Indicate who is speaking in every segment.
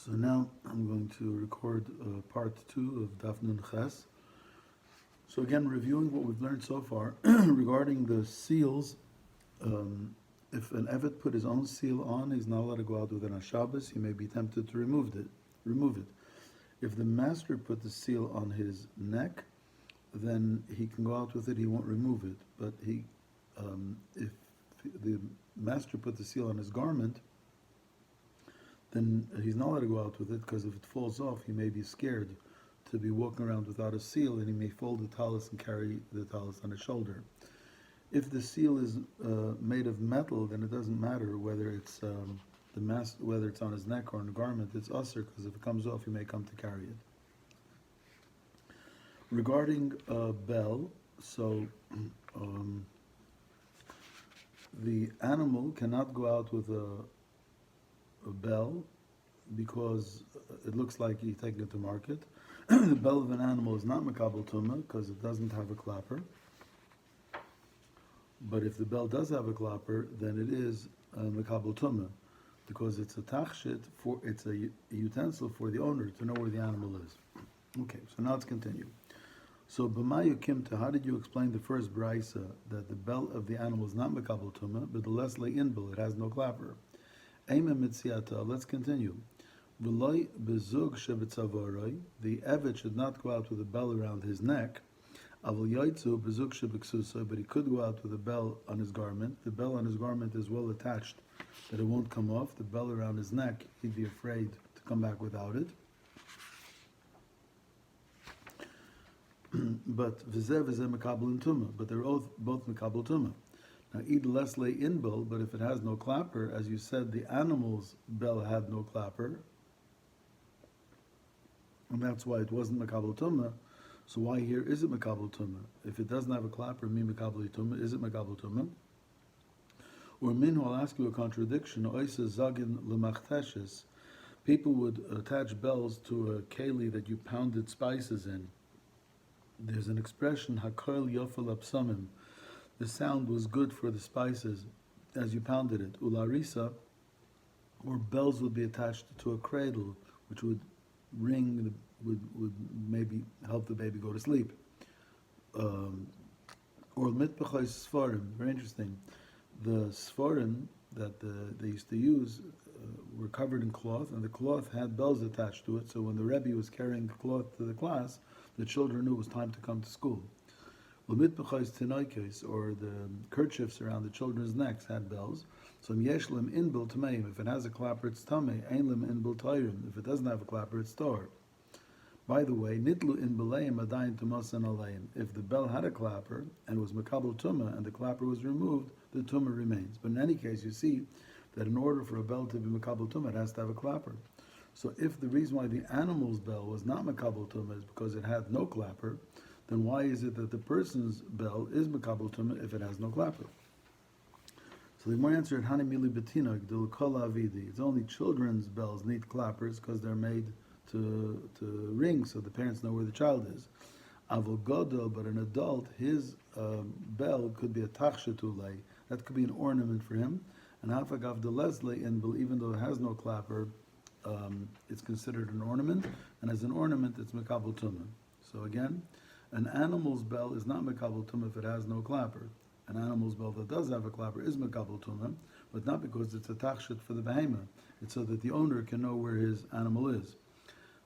Speaker 1: So now I'm going to record part 2 of Daf Nun Ches. So again, reviewing what we've learned so far regarding the seals. If an Evet put his own seal on, he's not allowed to go out with it on Shabbos. He may be tempted to remove it. If the master put the seal on his neck, then he can go out with it. He won't remove it. But if the master put the seal on his garment, then he's not allowed to go out with it, because if it falls off, he may be scared to be walking around without a seal, and he may fold the talus and carry the talus on his shoulder. If the seal is made of metal, then it doesn't matter whether it's whether it's on his neck or on the garment. It's usher, because if it comes off, he may come to carry it. Regarding bell, so the animal cannot go out with a bell, because it looks like you're taking it to market. The bell of an animal is not makabel tumah, because it doesn't have a clapper. But if the bell does have a clapper, then it is makabel tumah, because it's a tachshit, it's a utensil for the owner to know where the animal is. Okay, so now let's continue. So b'mayu kimta, how did you explain the first brisa that the bell of the animal is not makabel tumah, but the lesle inbel, it has no clapper? Let's continue. The Evet should not go out with a bell around his neck, but he could go out with a bell on his garment. The bell on his garment is well attached that it won't come off. The bell around his neck, he'd be afraid to come back without it. But but they're both makabel tumah. Now, id lesle inbel, but if it has no clapper, as you said, the animal's bell had no clapper, and that's why it wasn't makabel tumah. So why here is it makabel tumah? If it doesn't have a clapper, mi makabel tumah, is it makabel tumah? Or minhu, I'll ask you a contradiction. Oisa zagin lemachteshes. People would attach bells to a keli that you pounded spices in. There's an expression, hakol yofel apsamim. The sound was good for the spices as you pounded it. Ularisa, or bells would be attached to a cradle, which would ring, would maybe help the baby go to sleep. Or mitbachai sfarim, very interesting. The sfarim that they used to use were covered in cloth, and the cloth had bells attached to it, so when the Rebbe was carrying the cloth to the class, the children knew it was time to come to school. Or the kerchiefs around the children's necks had bells. So yeshlim inbil tameim. If it has a clapper, it's tamei. Einlim inbil tayrim. If it doesn't have a clapper, it's tar. By the way, nitlu inbileim adayin tumasan aleim. If the bell had a clapper and was makabel tumah and the clapper was removed, the tumah remains. But in any case, you see that in order for a bell to be makabel tumah, it has to have a clapper. So if the reason why the animal's bell was not makabel tumah is because it had no clapper, then why is it that the person's bell is makabel tumah if it has no clapper? So the more answered, Hani mili betina gdul kol avidi. It's only children's bells need clappers because they're made to ring, so the parents know where the child is. Avogodo, but an adult, his bell could be a tachshetulei. That could be an ornament for him. And hafagav de lesle inbel, even though it has no clapper, it's considered an ornament, and as an ornament, it's makabel tumah. So again, an animal's bell is not makabel tumah if it has no clapper. An animal's bell that does have a clapper is makabel tumah, but not because it's a tachshit for the behemoth. It's so that the owner can know where his animal is.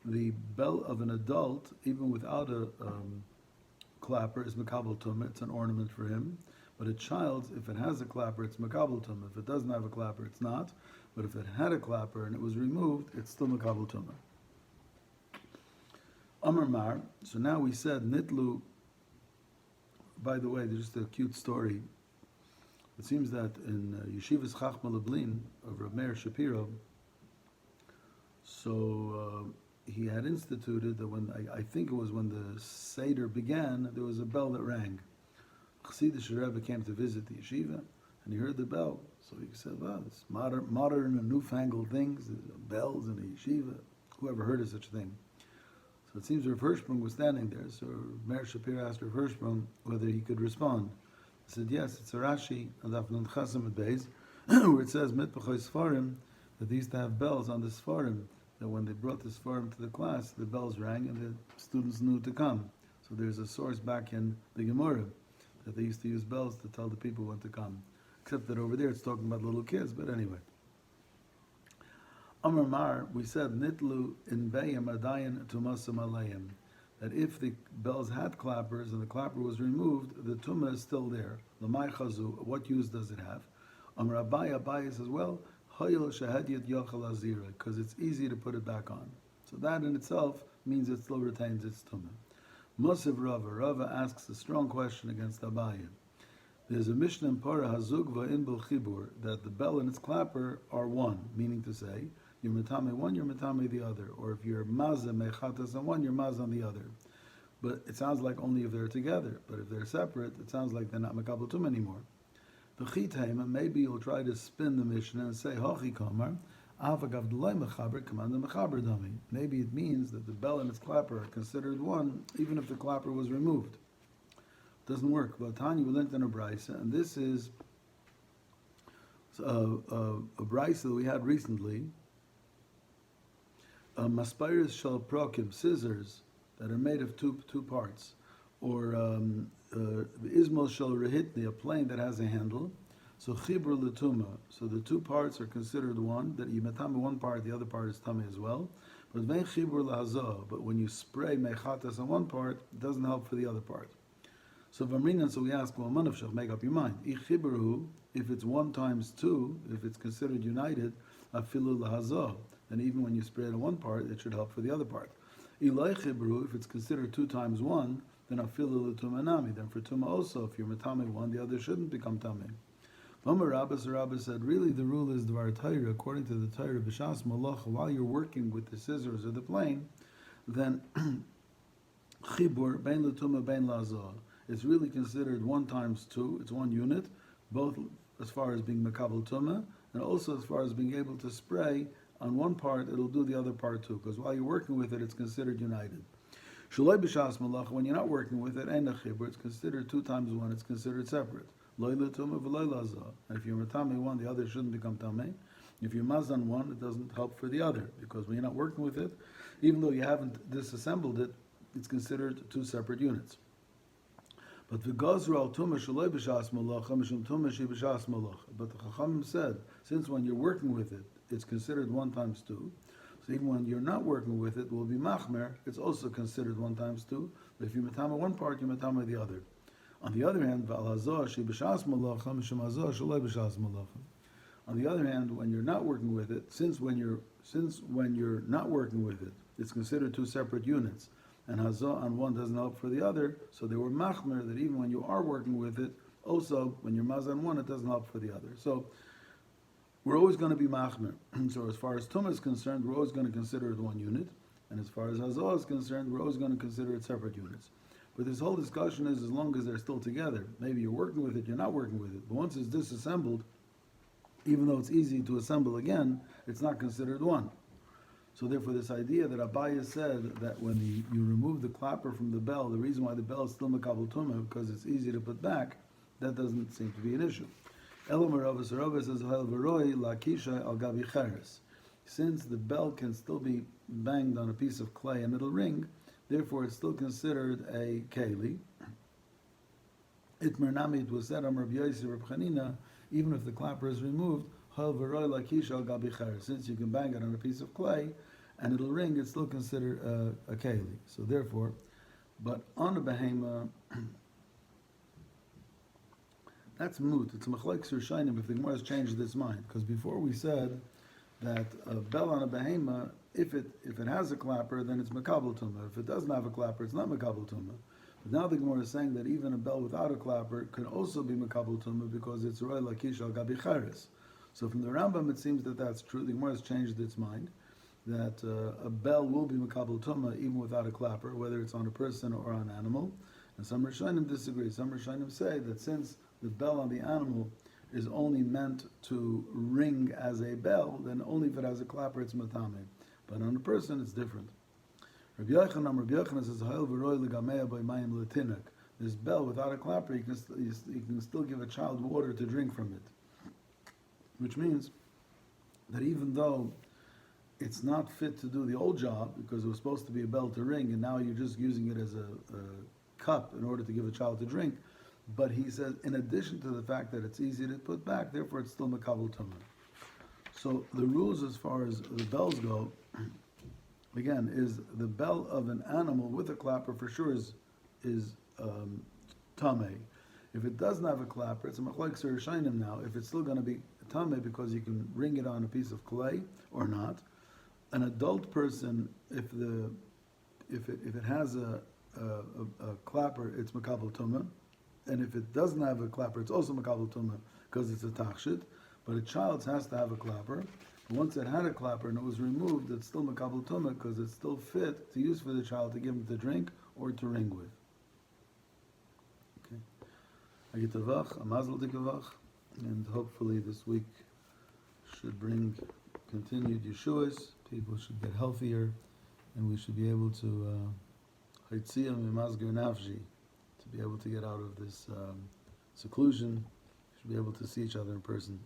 Speaker 1: The bell of an adult, even without a clapper, is makabel tumah. It's an ornament for him. But a child's, if it has a clapper, it's makabel tumah. If it doesn't have a clapper, it's not. But if it had a clapper and it was removed, it's still makabel tumah. Amar Mar, so now we said Nitlu. By the way, there's just a cute story. It seems that in Yeshivas Chachma Lublin of Reb Meir Shapiro, so he had instituted that when, I think it was when the Seder began, there was a bell that rang. Chassidish Rebbe came to visit the yeshiva, and he heard the bell. So he said, well, it's modern and newfangled things, bells in the yeshiva. Whoever heard of such a thing? So it seems Rav Hirschsprung was standing there. So Meir Shapiro asked Rav Hirschsprung whether he could respond. He said, yes, it's a Rashi, Adaf Nun Chasam at Beis, where it says, Mitbachoi Sfarim, that they used to have bells on the Sfarim, that when they brought this farm to the class, the bells rang and the students knew to come. So there's a source back in the Gemara that they used to use bells to tell the people when to come. Except that over there it's talking about little kids, but anyway. Amar Mar, we said, Nitlu in Bayim Adayan Tumasam Alayim, that if the bells had clappers and the clapper was removed, the tumah is still there. Lamai Chazu, what use does it have? Amar Abai says, well, Hayil Shahadiyat Yochel Azira, because it's easy to put it back on. So that in itself means it still retains its tumah. Mosiv Rava asks a strong question against Abai. There's a Mishnah in Parah Hazugva in Chibur that the bell and its clapper are one, meaning to say, you're metame one, you're metame the other. Or if you're mazah mechatas on one, you're mazah on the other. But it sounds like only if they're together. But if they're separate, it sounds like they're not mekabel tum anymore. The chitayim, maybe you'll try to spin the Mishnah and say, Hochi kamar, avagav d'loi mechaber, kamanda mechaber dami. Maybe it means that the bell and its clapper are considered one, even if the clapper was removed. It doesn't work. But Tanya, we learned in a brisa, and this is a brisa that we had recently. Maspiris shal prokim, scissors that are made of two parts, or ismos shal rehitni, a plane that has a handle. So chibur l'tuma, so the two parts are considered one. That you metame one part, the other part is tummy as well. But vein chibur lahazah, but when you spray mechatas on one part, it doesn't help for the other part. So v'amrinan, so we ask, well, manavshach, make up your mind. Ichiburu, if it's 1 times 2, if it's considered united, afilu lahazah. And even when you spray it on one part, it should help for the other part. Ilay chibru, if it's considered 2 times 1, then afilu l'tumanami. Then for tuma also, if you're metame one, the other shouldn't become tame. V'amar Rabba said, really the rule is dvar Torah, according to the Torah, b'shas malacha, while you're working with the scissors or the plane, then chibur bein l'tuma bein lazah. It's really considered 1 times 2. It's 1 unit, both as far as being mekabel tuma, and also as far as being able to spray on one part, it'll do the other part too, because while you're working with it, it's considered united. Shaloi b'shas malacha, when you're not working with it, ein chibur, it's considered 2 times 1, it's considered separate. Loi l'tumah v'loi lazah. And if you're matame one, the other shouldn't become tameh. If you're mazan one, it doesn't help for the other, because when you're not working with it, even though you haven't disassembled it, it's considered 2 separate units. But the gazra al tumah shaloi b'shas malacha mishum tumah shi b'shas malacha. But the Chachamim said, since when you're working with it, it's considered 1 times 2. So even when you're not working with it, it will be machmer. It's also considered 1 times 2. But if you metama one part, you metama the other. On the other hand, on the other hand, when you're not working with it, since when you're not working with it, it's considered 2 separate units, and hazah on one doesn't help for the other. So they were machmer that even when you are working with it, also when you're mazah on one, it doesn't help for the other. So we're always going to be machmer. So as far as tumah is concerned, we're always going to consider it 1 unit. And as far as hazah is concerned, we're always going to consider it separate units. But this whole discussion is as long as they're still together. Maybe you're working with it, you're not working with it. But once it's disassembled, even though it's easy to assemble again, it's not considered 1. So therefore this idea that Abaye said that when you remove the clapper from the bell, the reason why the bell is still mekabel tumah, because it's easy to put back, that doesn't seem to be an issue. Elamar Rava says, al gabi cheres. Since the bell can still be banged on a piece of clay and it'll ring, therefore it's still considered a keli. Itmer nami, it was said, Amar Rabbi Yossi Reb Chanina, even if the clapper is removed, hal v'roi lakisha al gabi cheres. Since you can bang it on a piece of clay and it'll ring, it's still considered a keli. So therefore, but on a behema, that's moot. It's machlek sur shainim if the Gemara has changed its mind. Because before we said that a bell on a behema, if it has a clapper, then it's mekabel tumah. If it doesn't have a clapper, it's not mekabel tumah. But now the Gemara is saying that even a bell without a clapper could also be mekabel tumah because it's roy lakish al gabi cheres. So from the Rambam it seems that that's true. The Gemara has changed its mind that a bell will be mekabel tumah even without a clapper, whether it's on a person or on an animal. And some Rishonim disagree. Some Rishonim say that since the bell on the animal is only meant to ring as a bell, then only if it has a clapper it's matame. But on a person it's different. Rabbi Yochanan says, this bell without a clapper, you can still give a child water to drink from it. Which means that even though it's not fit to do the old job because it was supposed to be a bell to ring, and now you're just using it as a cup in order to give a child to drink. But he says, in addition to the fact that it's easy to put back, therefore it's still makabel tumah. So the rules as far as the bells go, again, is the bell of an animal with a clapper for sure is tameh. If it doesn't have a clapper, it's a machlek shainim now. If it's still going to be tameh because you can ring it on a piece of clay or not. An adult person, if it has a clapper, it's makabel tumah, and if it doesn't have a clapper, it's also makabel tumah because it's a tachshit. But a child has to have a clapper. Once it had a clapper and it was removed, it's still makabel tumah because it's still fit to use for the child to give him to drink or to ring with. Okay. Agitavach, a mazel tikavach, and hopefully this week should bring continued Yeshuas. People should get healthier, and we should be able to chaytziyah mimazger nafshi, to be able to get out of this seclusion. We should be able to see each other in person.